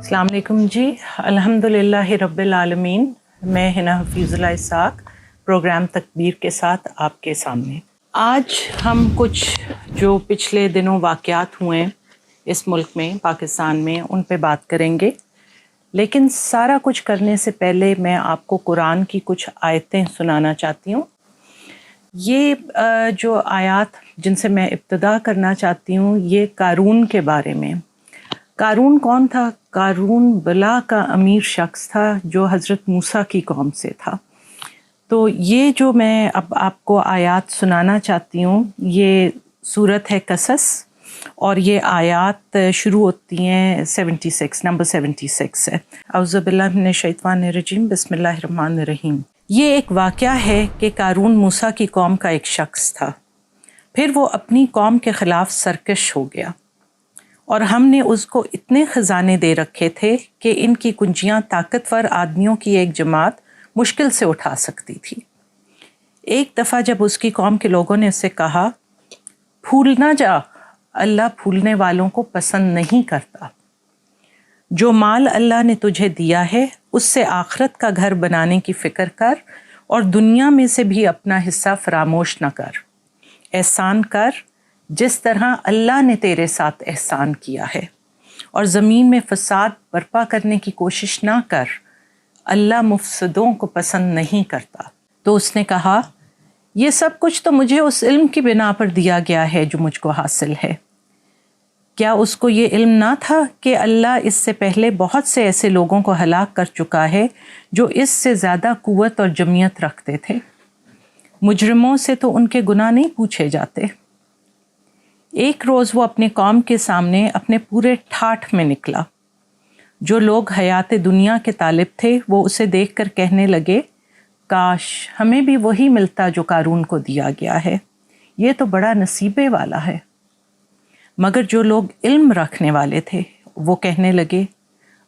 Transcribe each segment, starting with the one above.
السلام علیکم جی، الحمدللہ رب العالمین۔ میں ہنا حفیظ اللہ اسحاق پروگرام تکبیر کے ساتھ آپ کے سامنے۔ آج ہم کچھ جو پچھلے دنوں واقعات ہوئے اس ملک میں، پاکستان میں، ان پہ بات کریں گے، لیکن سارا کچھ کرنے سے پہلے میں آپ کو قرآن کی کچھ آیتیں سنانا چاہتی ہوں۔ یہ جو آیات جن سے میں ابتدا کرنا چاہتی ہوں، یہ قارون کے بارے میں۔ قارون کون تھا؟ قارون بلا کا امیر شخص تھا جو حضرت موسیٰ کی قوم سے تھا۔ تو یہ جو میں اب آپ کو آیات سنانا چاہتی ہوں، یہ سورت ہے قصص، اور یہ آیات شروع ہوتی ہیں 76، نمبر 76 ہے۔ اعوذ باللہ من الشیطان الرجیم، بسم اللہ الرحمن الرحیم۔ یہ ایک واقعہ ہے کہ قارون موسیٰ کی قوم کا ایک شخص تھا، پھر وہ اپنی قوم کے خلاف سرکش ہو گیا، اور ہم نے اس کو اتنے خزانے دے رکھے تھے کہ ان کی کنجیاں طاقتور آدمیوں کی ایک جماعت مشکل سے اٹھا سکتی تھی۔ ایک دفعہ جب اس کی قوم کے لوگوں نے اسے کہا، پھول نہ جا، اللہ پھولنے والوں کو پسند نہیں کرتا۔ جو مال اللہ نے تجھے دیا ہے اس سے آخرت کا گھر بنانے کی فکر کر، اور دنیا میں سے بھی اپنا حصہ فراموش نہ کر۔ احسان کر جس طرح اللہ نے تیرے ساتھ احسان کیا ہے، اور زمین میں فساد برپا کرنے کی کوشش نہ کر، اللہ مفسدوں کو پسند نہیں کرتا۔ تو اس نے کہا، یہ سب کچھ تو مجھے اس علم کی بنا پر دیا گیا ہے جو مجھ کو حاصل ہے۔ کیا اس کو یہ علم نہ تھا کہ اللہ اس سے پہلے بہت سے ایسے لوگوں کو ہلاک کر چکا ہے جو اس سے زیادہ قوت اور جمعیت رکھتے تھے؟ مجرموں سے تو ان کے گناہ نہیں پوچھے جاتے۔ ایک روز وہ اپنے قوم کے سامنے اپنے پورے ٹھاٹھ میں نکلا۔ جو لوگ حیات دنیا کے طالب تھے وہ اسے دیکھ کر کہنے لگے، کاش ہمیں بھی وہی ملتا جو قارون کو دیا گیا ہے، یہ تو بڑا نصیبے والا ہے۔ مگر جو لوگ علم رکھنے والے تھے وہ کہنے لگے،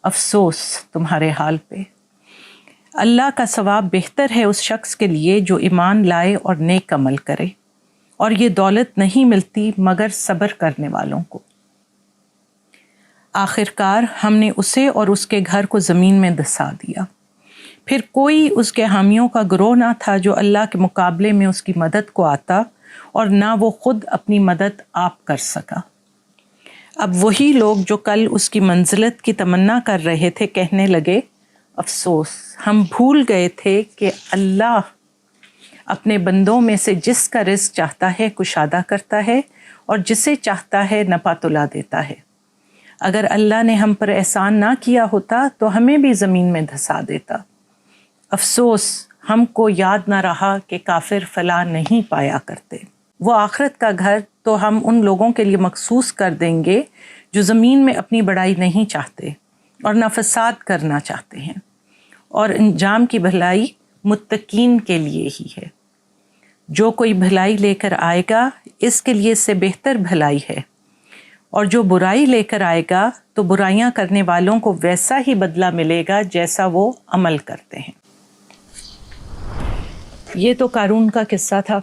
افسوس تمہارے حال پہ، اللہ کا ثواب بہتر ہے اس شخص کے لیے جو ایمان لائے اور نیک عمل کرے، اور یہ دولت نہیں ملتی مگر صبر کرنے والوں کو۔ آخرکار ہم نے اسے اور اس کے گھر کو زمین میں دھسا دیا، پھر کوئی اس کے حامیوں کا گروہ نہ تھا جو اللہ کے مقابلے میں اس کی مدد کو آتا، اور نہ وہ خود اپنی مدد آپ کر سکا۔ اب وہی لوگ جو کل اس کی منزلت کی تمنا کر رہے تھے کہنے لگے، افسوس ہم بھول گئے تھے کہ اللہ اپنے بندوں میں سے جس کا رزق چاہتا ہے کشادہ کرتا ہے، اور جسے چاہتا ہے نپا تلا دیتا ہے۔ اگر اللہ نے ہم پر احسان نہ کیا ہوتا تو ہمیں بھی زمین میں دھسا دیتا۔ افسوس ہم کو یاد نہ رہا کہ کافر فلاح نہیں پایا کرتے۔ وہ آخرت کا گھر تو ہم ان لوگوں کے لیے مخصوص کر دیں گے جو زمین میں اپنی بڑائی نہیں چاہتے اور نہ فساد کرنا چاہتے ہیں، اور انجام کی بھلائی متقین کے لیے ہی ہے۔ جو کوئی بھلائی لے کر آئے گا اس کے لیے اس سے بہتر بھلائی ہے، اور جو برائی لے کر آئے گا تو برائیاں کرنے والوں کو ویسا ہی بدلہ ملے گا جیسا وہ عمل کرتے ہیں۔ یہ تو قارون کا قصہ تھا،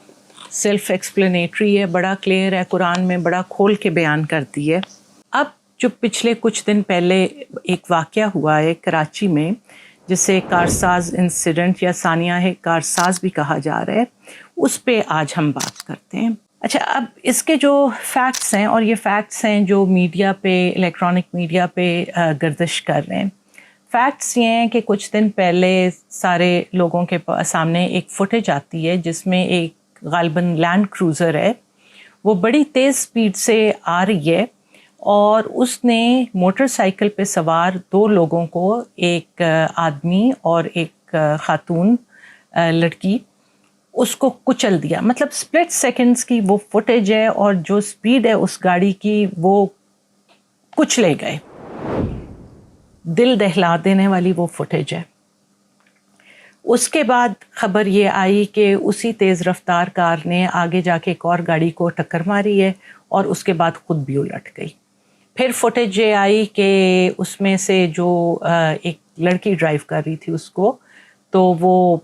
سیلف ایکسپلینیٹری ہے، بڑا کلیئر ہے، قرآن میں بڑا کھول کے بیان کرتی ہے۔ اب جو پچھلے کچھ دن پہلے ایک واقعہ ہوا ہے کراچی میں، جسے کارساز انسیڈنٹ یا سانحہ کارساز بھی کہا جا رہا ہے، اس پہ آج ہم بات کرتے ہیں۔ اچھا، اب اس کے جو فیکٹس ہیں، اور یہ فیکٹس ہیں جو میڈیا پہ، الیکٹرانک میڈیا پہ گردش کر رہے ہیں۔ فیکٹس یہ ہیں کہ کچھ دن پہلے سارے لوگوں کے سامنے ایک فوٹیج آتی ہے جس میں ایک غالباً لینڈ کروزر ہے، وہ بڑی تیز سپیڈ سے آ رہی ہے، اور اس نے موٹر سائیکل پہ سوار دو لوگوں کو، ایک آدمی اور ایک خاتون لڑکی، اس کو کچل دیا۔ مطلب سپلٹ سیکنڈز کی وہ فوٹیج ہے، اور جو سپیڈ ہے اس گاڑی کی وہ کچلے گئے، دل دہلا دینے والی وہ فوٹیج ہے۔ اس کے بعد خبر یہ آئی کہ اسی تیز رفتار کار نے آگے جا کے ایک اور گاڑی کو ٹکر ماری ہے، اور اس کے بعد خود بھی الٹ گئی۔ پھر فوٹیج یہ آئی کہ اس میں سے جو ایک لڑکی ڈرائیو کر رہی تھی اس کو، تو وہ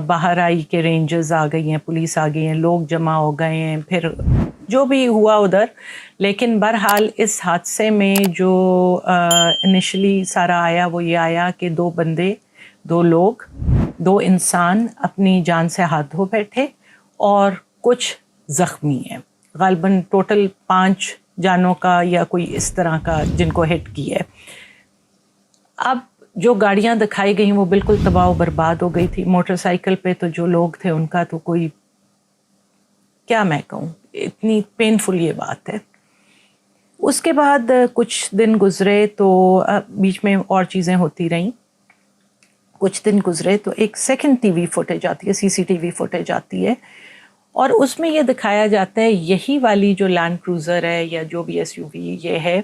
باہر آئی کہ رینجرز آ گئی ہیں، پولیس آ گئی ہیں، لوگ جمع ہو گئے ہیں، پھر جو بھی ہوا ادھر. لیکن بہرحال اس حادثے میں جو انیشلی سارا آیا وہ یہ آیا کہ 2 بندے، 2 لوگ، 2 انسان اپنی جان سے ہاتھ دھو بیٹھے اور کچھ زخمی ہیں. غالباً ٹوٹل 5 جانوں کا یا کوئی اس طرح کا جن کو ہٹ کی ہے. اب جو گاڑیاں دکھائی گئیں وہ بالکل تباہ و برباد ہو گئی تھی. موٹر سائیکل پہ تو جو لوگ تھے ان کا تو کوئی، کیا میں کہوں، اتنی پینفل یہ بات ہے. اس کے بعد کچھ دن گزرے تو بیچ میں اور چیزیں ہوتی رہیں. کچھ دن گزرے تو ایک سیکنڈ ٹی وی فوٹیج آتی ہے، CCTV فوٹیج آتی ہے، اور اس میں یہ دکھایا جاتا ہے یہی والی جو لینڈ کروزر ہے یا جو بھی SUV یہ ہے،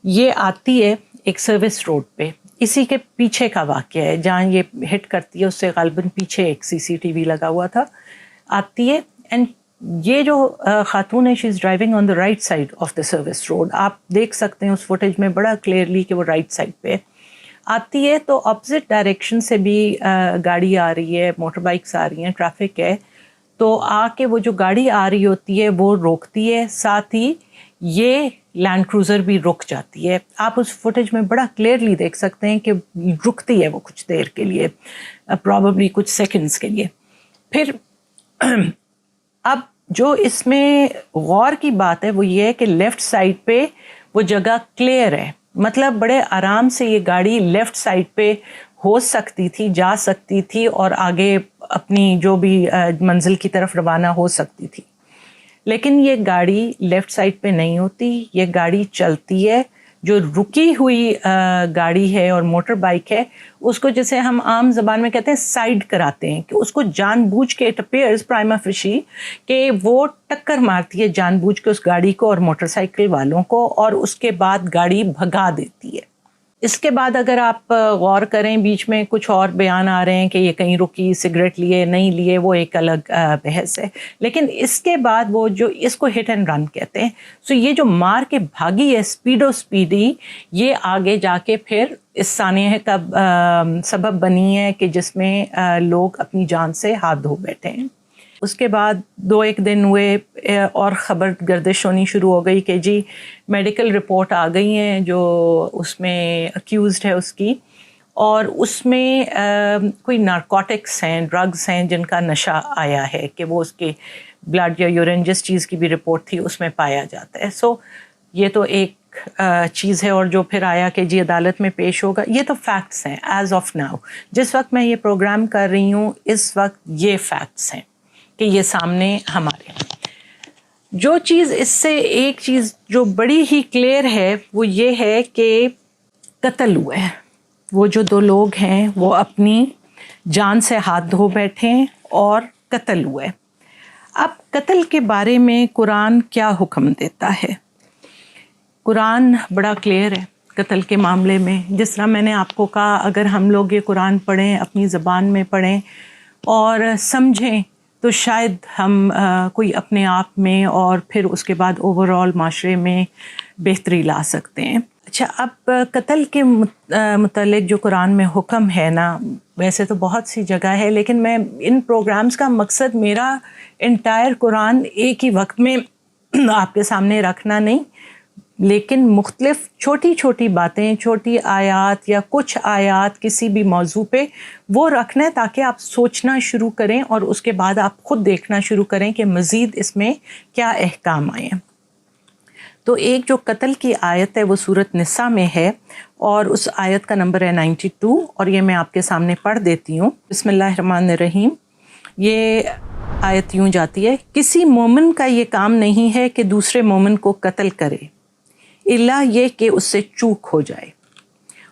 یہ آتی ہے ایک سروس روڈ پہ. اسی کے پیچھے کا واقعہ ہے جہاں یہ ہٹ کرتی ہے، اس سے غالباً پیچھے ایک CCTV لگا ہوا تھا. آتی ہے اینڈ یہ جو خاتون ہے، she is driving on the right side of the service road. آپ دیکھ سکتے ہیں اس فوٹیج میں بڑا کلیئرلی کہ وہ رائٹ سائڈ پہ آتی ہے. تو اپوزٹ ڈائریکشن سے بھی گاڑی آ رہی ہے، موٹر بائکس آ رہی ہیں، ٹریفک ہے. تو آ کے وہ جو گاڑی آ رہی ہوتی ہے وہ روکتی ہے، ساتھ ہی یہ لینڈ کروزر بھی رک جاتی ہے. آپ اس فوٹیج میں بڑا کلیئرلی دیکھ سکتے ہیں کہ رکتی ہے وہ کچھ دیر کے لیے، پرابیبلی کچھ سیکنڈز کے لیے. پھر اب جو اس میں غور کی بات ہے وہ یہ ہے کہ لیفٹ سائڈ پہ وہ جگہ کلیئر ہے، مطلب بڑے آرام سے یہ گاڑی لیفٹ سائڈ پہ ہو سکتی تھی، جا سکتی تھی اور آگے اپنی جو بھی منزل کی طرف روانہ ہو سکتی تھی. لیکن یہ گاڑی لیفٹ سائڈ پہ نہیں ہوتی، یہ گاڑی چلتی ہے. جو رکی ہوئی گاڑی ہے اور موٹر بائک ہے اس کو جسے ہم عام زبان میں کہتے ہیں سائڈ کراتے ہیں، کہ اس کو جان بوجھ کے اٹ اپیئرز پرائما فیشی کہ وہ ٹکر مارتی ہے جان بوجھ کے اس گاڑی کو اور موٹر سائیکل والوں کو، اور اس کے بعد گاڑی بھگا دیتی ہے. اس کے بعد اگر آپ غور کریں بیچ میں کچھ اور بیان آ رہے ہیں کہ یہ کہیں رکی، سگریٹ لیے نہیں لیے، وہ ایک الگ بحث ہے. لیکن اس کے بعد وہ جو اس کو ہٹ اینڈ رن کہتے ہیں، سو یہ جو مار کے بھاگی ہے اسپیڈی، یہ آگے جا کے پھر اس سانحے کا سبب بنی ہے کہ جس میں لوگ اپنی جان سے ہاتھ دھو بیٹھے ہیں. اس کے بعد 2-1 دن ہوئے اور خبر گردش ہونی شروع ہو گئی کہ جی میڈیکل رپورٹ آ گئی ہیں جو اس میں اکیوزڈ ہے اس کی، اور اس میں کوئی نارکوٹکس ہیں، ڈرگز ہیں جن کا نشہ آیا ہے، کہ وہ اس کے بلڈ یا یورین جس چیز کی بھی رپورٹ تھی اس میں پایا جاتا ہے. سو یہ تو ایک چیز ہے. اور جو پھر آیا کہ جی عدالت میں پیش ہوگا، یہ تو فیکٹس ہیں ایز آف ناؤ. جس وقت میں یہ پروگرام کر رہی ہوں اس وقت یہ فیکٹس ہیں کہ یہ سامنے ہمارے. جو چیز اس سے ایک چیز جو بڑی ہی کلیئر ہے وہ یہ ہے کہ قتل ہوئے. وہ جو 2 لوگ ہیں وہ اپنی جان سے ہاتھ دھو بیٹھے اور قتل ہوئے. اب قتل کے بارے میں قرآن کیا حکم دیتا ہے؟ قرآن بڑا کلیئر ہے قتل کے معاملے میں. جس طرح میں نے آپ کو کہا، اگر ہم لوگ یہ قرآن پڑھیں، اپنی زبان میں پڑھیں اور سمجھیں تو شاید ہم کوئی اپنے آپ میں اور پھر اس کے بعد اوور آل معاشرے میں بہتری لا سکتے ہیں. اچھا، اب قتل کے متعلق جو قرآن میں حکم ہے نا، ویسے تو بہت سی جگہ ہے، لیکن میں ان پروگرامز کا مقصد میرا انٹائر قرآن ایک ہی وقت میں آپ کے سامنے رکھنا نہیں، لیکن مختلف چھوٹی چھوٹی باتیں، چھوٹی آیات یا کچھ آیات کسی بھی موضوع پہ وہ رکھنا ہے تاکہ آپ سوچنا شروع کریں اور اس کے بعد آپ خود دیکھنا شروع کریں کہ مزید اس میں کیا احکام آئے ہیں. تو ایک جو قتل کی آیت ہے وہ سورۃ نساء میں ہے، اور اس آیت کا نمبر ہے 92، اور یہ میں آپ کے سامنے پڑھ دیتی ہوں. بسم اللہ الرحمن الرحیم. یہ آیت یوں جاتی ہے: کسی مومن کا یہ کام نہیں ہے کہ دوسرے مومن کو قتل کرے الا یہ کہ اس سے چوک ہو جائے،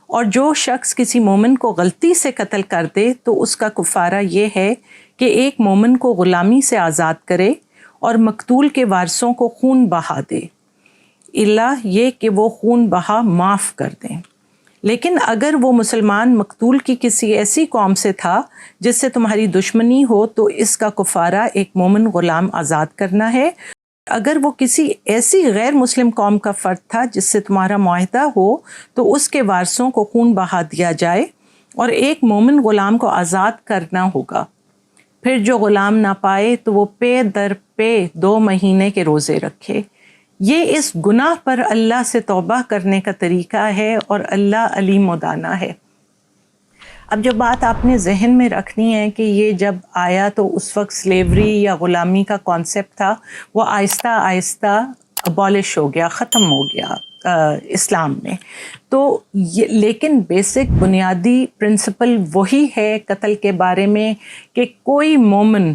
اور جو شخص کسی مومن کو غلطی سے قتل کر دے تو اس کا کفارہ یہ ہے کہ ایک مومن کو غلامی سے آزاد کرے اور مقتول کے وارثوں کو خون بہا دے، الا یہ کہ وہ خون بہا معاف کر دیں. لیکن اگر وہ مسلمان مقتول کی کسی ایسی قوم سے تھا جس سے تمہاری دشمنی ہو تو اس کا کفارہ ایک مومن غلام آزاد کرنا ہے. اگر وہ کسی ایسی غیر مسلم قوم کا فرد تھا جس سے تمہارا معاہدہ ہو تو اس کے وارثوں کو خون بہا دیا جائے اور ایک مومن غلام کو آزاد کرنا ہوگا. پھر جو غلام نہ پائے تو وہ پے در پہ 2 مہینے کے روزے رکھے، یہ اس گناہ پر اللہ سے توبہ کرنے کا طریقہ ہے، اور اللہ علیم و دانا ہے۔ اب جو بات آپ نے ذہن میں رکھنی ہے کہ یہ جب آیا تو اس وقت سلیوری یا غلامی کا کانسیپٹ تھا، وہ آہستہ آہستہ ابالش ہو گیا، ختم ہو گیا اسلام میں۔ تو لیکن بیسک بنیادی پرنسپل وہی ہے قتل کے بارے میں کہ کوئی مومن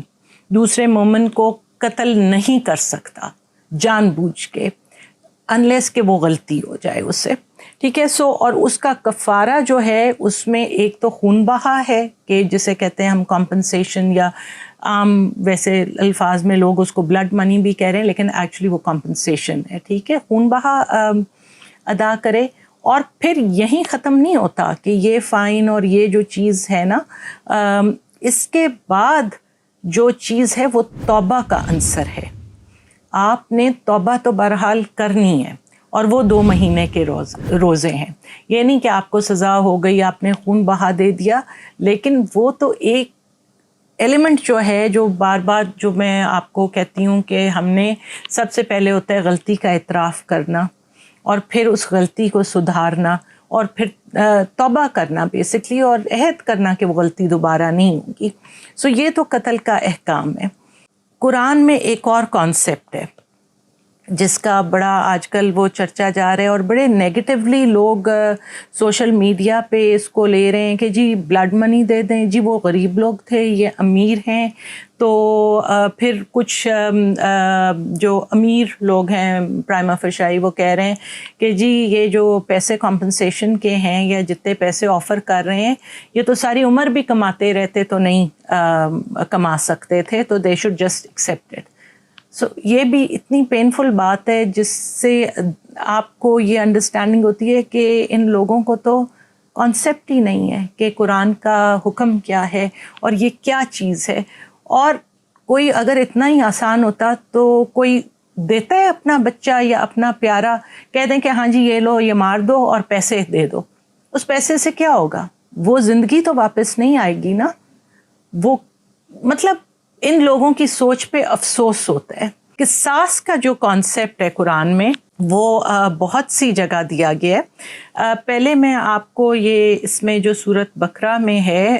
دوسرے مومن کو قتل نہیں کر سکتا جان بوجھ کے، انلیس کہ وہ غلطی ہو جائے اس سے، ٹھیک ہے۔ اور اس کا کفارہ جو ہے اس میں ایک تو خون بہا ہے کہ جسے کہتے ہیں ہم کمپنسیشن، یا عام ویسے الفاظ میں لوگ اس کو بلڈ منی بھی کہہ رہے ہیں، لیکن ایکچولی وہ کمپنسیشن ہے، ٹھیک ہے، خون بہا ادا کرے۔ اور پھر یہیں ختم نہیں ہوتا کہ یہ فائن اور یہ جو چیز ہے نا، اس کے بعد جو چیز ہے وہ توبہ کا عنصر ہے۔ آپ نے توبہ تو بہرحال کرنی ہے، اور وہ 2 مہینے کے روزے ہیں۔ یہ نہیں کہ آپ کو سزا ہو گئی، آپ نے خون بہا دے دیا، لیکن وہ تو ایک ایلیمنٹ جو ہے، جو بار بار جو میں آپ کو کہتی ہوں کہ ہم نے سب سے پہلے ہوتا ہے غلطی کا اعتراف کرنا، اور پھر اس غلطی کو سدھارنا، اور پھر توبہ کرنا بیسکلی، اور عہد کرنا کہ وہ غلطی دوبارہ نہیں ہوگی۔ یہ تو قتل کا احکام ہے۔ قرآن میں ایک اور کانسیپٹ ہے جس کا بڑا آج کل وہ چرچا جا رہا ہے، اور بڑے نیگیٹیولی لوگ سوشل میڈیا پہ اس کو لے رہے ہیں کہ جی بلڈ منی دے دیں، جی وہ غریب لوگ تھے، یہ امیر ہیں، تو پھر کچھ جو امیر لوگ ہیں پرائما فیشائی وہ کہہ رہے ہیں کہ جی یہ جو پیسے کمپنسیشن کے ہیں یا جتنے پیسے آفر کر رہے ہیں، یہ تو ساری عمر بھی کماتے رہتے تو نہیں کما سکتے تھے، تو they should just accept it. یہ بھی اتنی پینفل بات ہے جس سے آپ کو یہ انڈرسٹینڈنگ ہوتی ہے کہ ان لوگوں کو تو کانسیپٹ ہی نہیں ہے کہ قرآن کا حکم کیا ہے اور یہ کیا چیز ہے۔ اور کوئی اگر اتنا ہی آسان ہوتا تو کوئی دیتا ہے اپنا بچہ یا اپنا پیارا، کہہ دیں کہ ہاں جی یہ لو، یہ مار دو اور پیسے دے دو، اس پیسے سے کیا ہوگا؟ وہ زندگی تو واپس نہیں آئے گی نا۔ وہ مطلب ان لوگوں کی سوچ پہ افسوس ہوتا ہے۔ قصاص کا جو کانسیپٹ ہے قرآن میں وہ بہت سی جگہ دیا گیا ہے۔ پہلے میں آپ کو یہ اس میں جو سورۃ بقرہ میں ہے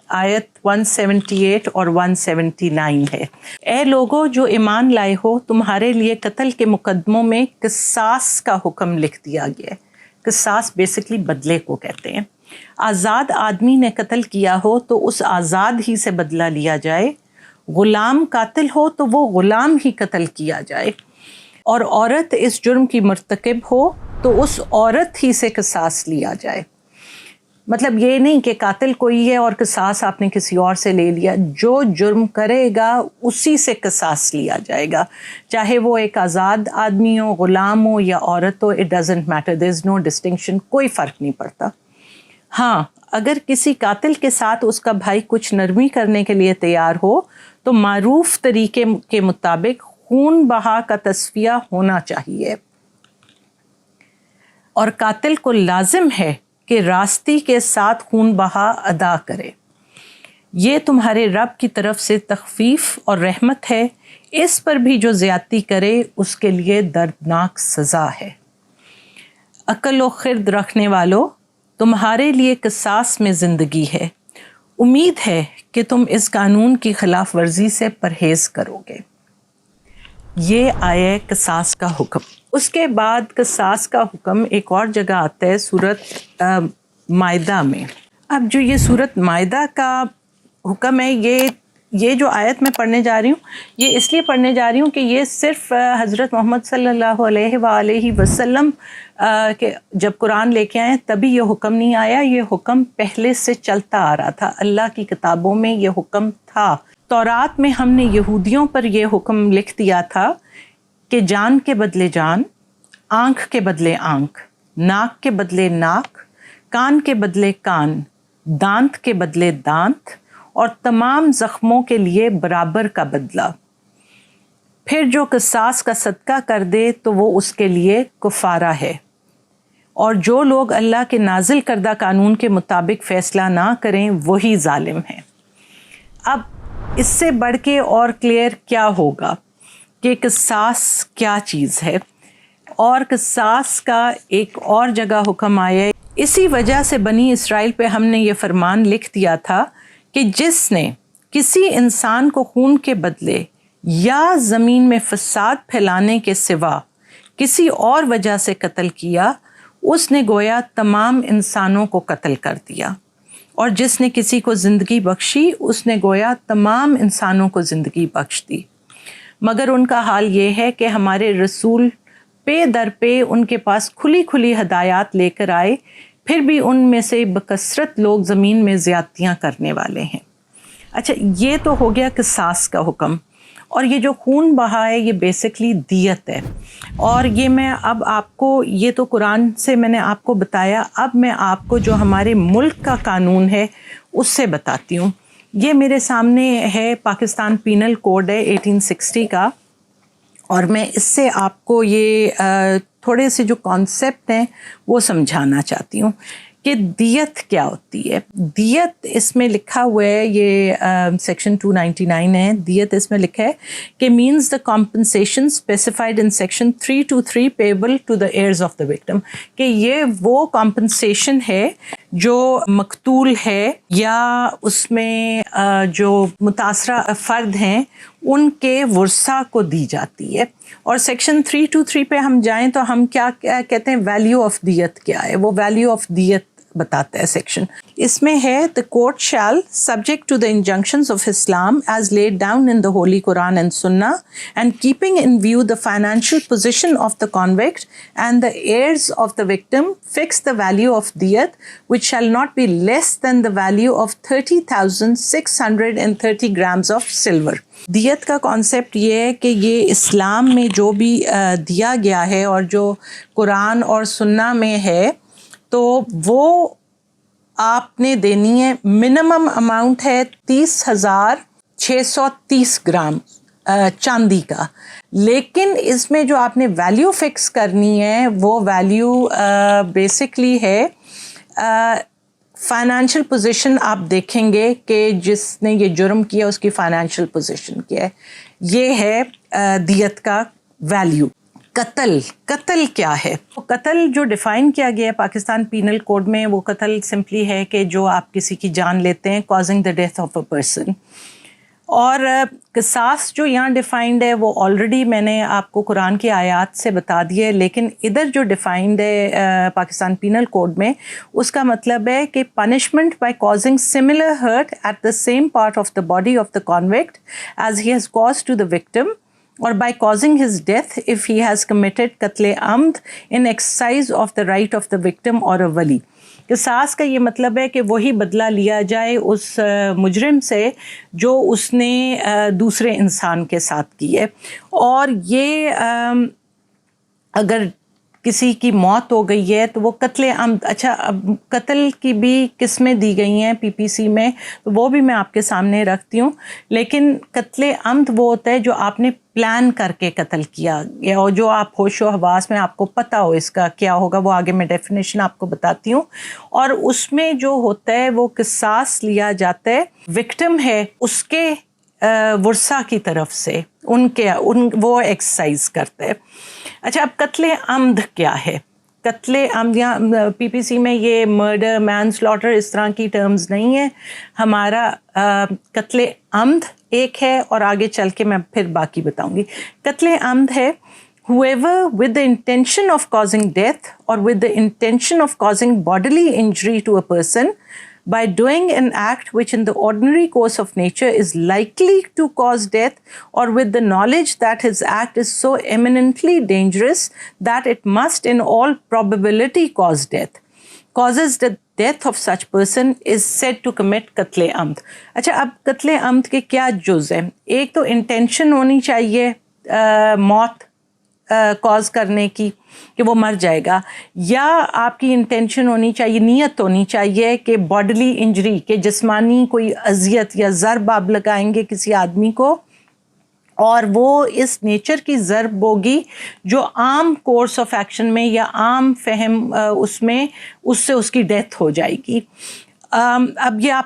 آیت 178 اور 179 ہے، اے لوگو جو ایمان لائے ہو، تمہارے لیے قتل کے مقدموں میں قصاص کا حکم لکھ دیا گیا ہے۔ قصاص بیسکلی بدلے کو کہتے ہیں۔ آزاد آدمی نے قتل کیا ہو تو اس آزاد ہی سے بدلہ لیا جائے، غلام قاتل ہو تو وہ غلام ہی قتل کیا جائے، اور عورت اس جرم کی مرتکب ہو تو اس عورت ہی سے قصاص لیا جائے۔ مطلب یہ نہیں کہ قاتل کوئی ہے اور قصاص آپ نے کسی اور سے لے لیا، جو جرم کرے گا اسی سے قصاص لیا جائے گا، چاہے وہ ایک آزاد آدمی ہو، غلام ہو یا عورت ہو، it doesn't matter, there is no distinction, کوئی فرق نہیں پڑتا۔ ہاں اگر کسی قاتل کے ساتھ اس کا بھائی کچھ نرمی کرنے کے لیے تیار ہو تو معروف طریقے کے مطابق خون بہا کا تصفیہ ہونا چاہیے، اور قاتل کو لازم ہے کہ راستی کے ساتھ خون بہا ادا کرے۔ یہ تمہارے رب کی طرف سے تخفیف اور رحمت ہے، اس پر بھی جو زیادتی کرے اس کے لیے دردناک سزا ہے۔ عقل و خرد رکھنے والو، تمہارے لیے قصاص میں زندگی ہے، امید ہے کہ تم اس قانون کی خلاف ورزی سے پرہیز کرو گے۔ یہ آیا قصاص کا حکم۔ اس کے بعد قصاص کا حکم ایک اور جگہ آتا ہے سورۃ مائدہ میں۔ اب جو یہ سورۃ مائدہ کا حکم ہے، یہ جو آیت میں پڑھنے جا رہی ہوں، یہ اس لیے پڑھنے جا رہی ہوں کہ یہ صرف حضرت محمد صلی اللہ علیہ وآلہ وسلم کہ جب قرآن لے کے آئے تبھی یہ حکم نہیں آیا، یہ حکم پہلے سے چلتا آ رہا تھا، اللہ کی کتابوں میں یہ حکم تھا۔ تورات میں ہم نے یہودیوں پر یہ حکم لکھ دیا تھا کہ جان کے بدلے جان، آنکھ کے بدلے آنکھ، ناک کے بدلے ناک، کان کے بدلے کان، دانت کے بدلے دانت، اور تمام زخموں کے لیے برابر کا بدلہ۔ پھر جو قصاص کا صدقہ کر دے تو وہ اس کے لیے کفارہ ہے، اور جو لوگ اللہ کے نازل کردہ قانون کے مطابق فیصلہ نہ کریں وہی ظالم ہیں۔ اب اس سے بڑھ کے اور کلیئر کیا ہوگا کہ قصاص کیا چیز ہے، اور قصاص کا ایک اور جگہ حکم آیا ہے۔ اسی وجہ سے بنی اسرائیل پہ ہم نے یہ فرمان لکھ دیا تھا کہ جس نے کسی انسان کو خون کے بدلے یا زمین میں فساد پھیلانے کے سوا کسی اور وجہ سے قتل کیا، اس نے گویا تمام انسانوں کو قتل کر دیا، اور جس نے کسی کو زندگی بخشی اس نے گویا تمام انسانوں کو زندگی بخش دی۔ مگر ان کا حال یہ ہے کہ ہمارے رسول پے در پہ ان کے پاس کھلی کھلی ہدایات لے کر آئے، پھر بھی ان میں سے بکثرت لوگ زمین میں زیادتیاں کرنے والے ہیں۔ اچھا، یہ تو ہو گیا قصاص کا حکم، اور یہ جو خون بہا ہے یہ بیسکلی دیت ہے، اور یہ میں اب آپ کو، یہ تو قرآن سے میں نے آپ کو بتایا، اب میں آپ کو جو ہمارے ملک کا قانون ہے اس سے بتاتی ہوں۔ یہ میرے سامنے ہے، پاکستان پینل کوڈ ہے 1860 کا، اور میں اس سے آپ کو یہ تھوڑے سے جو کانسیپٹ ہیں وہ سمجھانا چاہتی ہوں کہ دیت کیا ہوتی ہے۔ دیت اس میں لکھا ہوا ہے، یہ سیکشن 299 ہے، دیت اس میں لکھا ہے کہ means the compensation specified in section 323 payable to the heirs of the victim, کہ یہ وہ کمپنسیشن ہے جو مقتول ہے یا اس میں جو متاثرہ فرد ہیں ان کے ورثہ کو دی جاتی ہے۔ اور سیکشن 323 پہ ہم جائیں تو ہم کیا کہتے ہیں، ویلیو آف دیت کیا ہے، وہ ویلیو آف دیت بتاتا ہے سیکشن۔ اس میں ہے the court shall, subject to the injunctions of Islam as laid down in the Holy Quran and Sunnah, and keeping in view the financial position of the convict and the heirs of the victim, fix the value of diyat, which shall not be less than the value of 30,630 grams of silver. دیت کا concept یہ ہے کہ یہ اسلام میں جو بھی دیا گیا ہے اور جو قرآن اور سنہ میں ہے تو وہ آپ نے دینی ہے۔ منیمم اماؤنٹ ہے 30,630 گرام چاندی کا، لیکن اس میں جو آپ نے ویلیو فکس کرنی ہے وہ ویلیو بیسکلی ہے فائنینشیل پوزیشن۔ آپ دیکھیں گے کہ جس نے یہ جرم کیا اس کی فائنینشیل پوزیشن کیا ہے، یہ ہے دیت کا ویلیو۔ قتل کیا ہے؟ قتل جو ڈیفائن کیا گیا ہے پاکستان پینل کوڈ میں، وہ قتل سمپلی ہے کہ جو آپ کسی کی جان لیتے ہیں، causing the death of a person. اور قصاص جو یہاں ڈیفائنڈ ہے وہ آلریڈی میں نے آپ کو قرآن کی آیات سے بتا دی ہے، لیکن ادھر جو ڈیفائنڈ ہے پاکستان پینل کوڈ میں، اس کا مطلب ہے کہ punishment by causing similar hurt at the same part of the body of the convict as he has cause to the victim, or by causing his death if he has committed قتل عمد in exercise of the right of the victim or a wali۔ قصاص کا یہ مطلب ہے کہ وہی بدلہ لیا جائے اس مجرم سے جو اس نے دوسرے انسان کے ساتھ کی ہے۔ اور یہ اگر کسی کی موت ہو گئی ہے تو وہ قتل عمد، اچھا اب قتل کی بھی قسمیں دی گئی ہیں PPC میں، تو وہ بھی میں آپ کے سامنے رکھتی ہوں، لیکن قتل عمد وہ ہوتا ہے جو آپ نے پلان کر کے قتل کیا، اور جو آپ ہوش و حواس میں آپ کو پتہ ہو اس کا کیا ہوگا، وہ آگے میں ڈیفینیشن آپ کو بتاتی ہوں۔ اور اس میں جو ہوتا ہے وہ قصاص لیا جاتا ہے، وکٹم ہے اس کے ورثہ کی طرف سے، وہ ایکسرسائز کرتے ہیں۔ اچھا، اب قتل عمد کیا ہے؟ قتل عمد یہاں PPC میں یہ مرڈر، مین سلاٹر اس طرح کی ٹرمز نہیں ہیں، ہمارا قتل عمد ایک ہے، اور آگے چل کے میں پھر باقی بتاؤں گی۔ قتل عمد ہے whoever with the intention of causing death or with the intention of causing bodily injury to a person by doing an act which in the ordinary course of nature is likely to cause death, or with the knowledge that his act is so eminently dangerous that it must in all probability cause death, causes the death of such person is said to commit قتل عمد۔ اچھا، اب قتل عمد کے کیا جز ہیں؟ ایک تو انٹینشن ہونی چاہیے موت کاز کرنے کی کہ وہ مر جائے گا، یا آپ کی انٹینشن ہونی چاہیے، نیت ہونی چاہیے کہ باڈلی انجری، کہ جسمانی کوئی اذیت یا ضرب آپ لگائیں گے کسی آدمی کو، اور وہ اس نیچر کی ضرب ہوگی جو عام کورس آف ایکشن میں یا عام فہم اس میں اس سے اس کی ڈیتھ ہو جائے گی۔ اب یہ آپ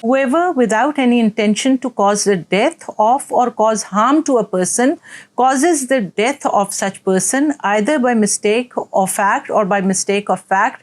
Whoever without any intention to cause the death of or cause harm to a person causes the death of such person either by mistake of fact or by mistake of fact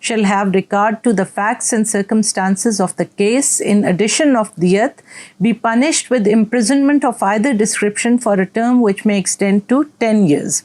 shall have regard to the facts and circumstances of the case, in addition of diyat, be punished with imprisonment of either description for a term which may extend to 10 years।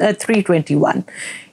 321।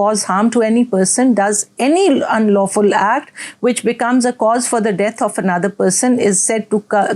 cause harm to any person does any unlawful act which becomes a cause for the death of another person is said to